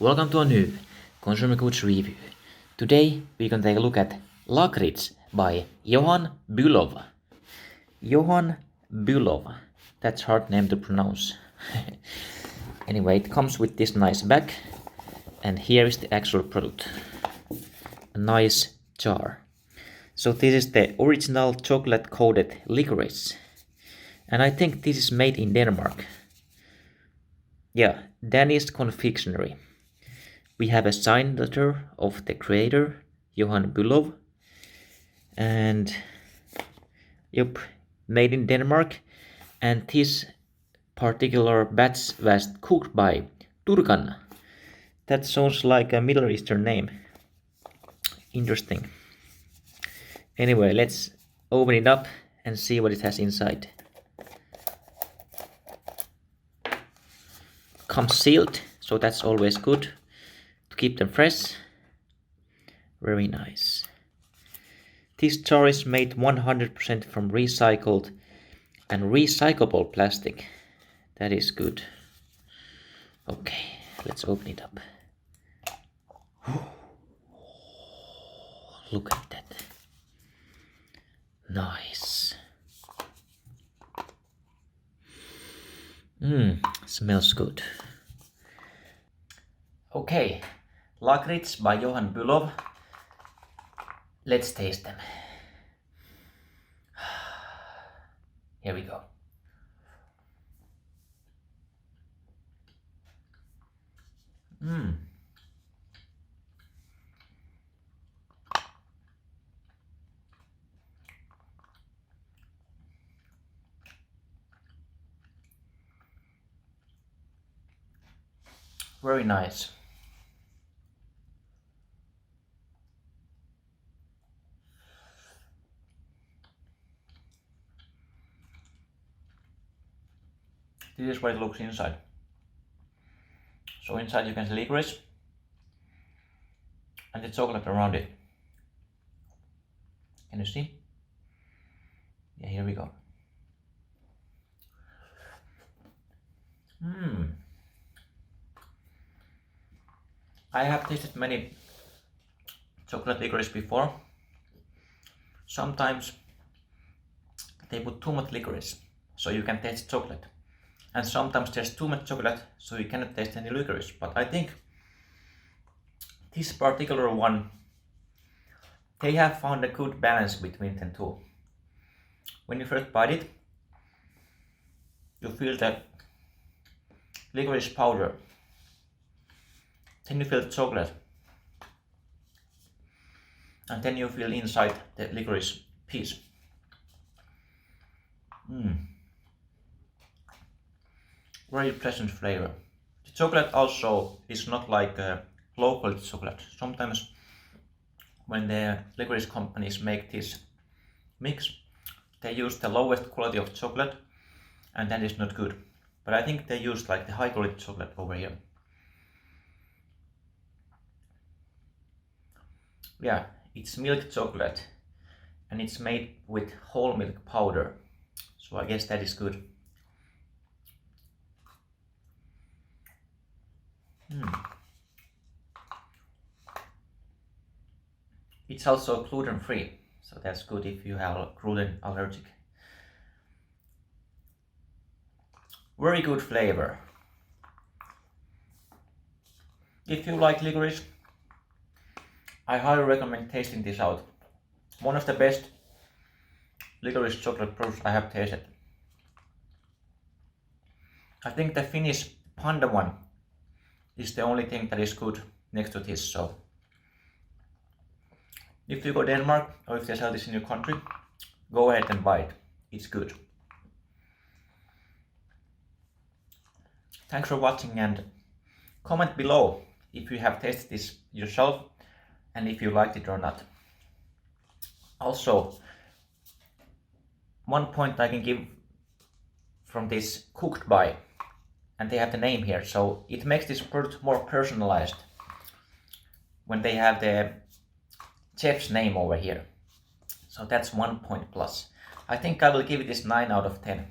Welcome to a new consumer goods review. Today we can take a look at Lakrids by Johan Bülow. Johan Bülow, that's hard name to pronounce. Anyway, it comes with this nice bag, and here is the actual product. A nice jar. So this is the original chocolate coated licorice, and I think this is made in Denmark. Yeah, Danish Confectionery. We have a signed letter of the creator, Johan Bülow, and yep, made in Denmark. And this particular batch was cooked by Turkan. That sounds like a Middle Eastern name. Interesting. Anyway, let's open it up and see what it has inside. Comes sealed, so that's always good to keep them fresh. Very nice. This jar is made 100% from recycled and recyclable plastic. That is good. Okay, let's open it up. Look at that. Nice. Smells good. Okay, Lakrids by Johan Bülow. Let's taste them. Here we go. Very nice. This is what it looks inside. So inside you can see licorice and the chocolate around it. Can you see? Yeah, here we go. I have tasted many chocolate licorice before. Sometimes they put too much licorice, so you can taste chocolate. And sometimes there's too much chocolate, so you cannot taste any licorice. But I think this particular one, they have found a good balance between the two. When you first bite it, you feel the licorice powder. Then you feel the chocolate. And then you feel inside the licorice piece. Very pleasant flavor. The chocolate also is not like local chocolate. Sometimes when the licorice companies make this mix, they use the lowest quality of chocolate, and that is not good. But I think they use like the high quality chocolate over here. Yeah, it's milk chocolate and it's made with whole milk powder. So I guess that is good. It's also gluten free, so that's good if you have a gluten allergic. Very good flavor. If you like licorice, I highly recommend tasting this out. One of the best licorice chocolate products I have tasted. I think the Finnish Panda one is the only thing that is good next to this. So if you go to Denmark or if they sell this in your country, go ahead and buy it. It's good. Thanks for watching, and comment below if you have tasted this yourself and if you liked it or not. Also, one point I can give from this cooked by, and they have the name here, so it makes this product more personalized when they have the chef's name over here. So that's 1 point plus. I think I will give it this 9 out of 10.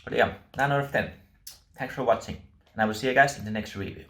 But yeah, 9 out of 10. Thanks for watching, and I will see you guys in the next review.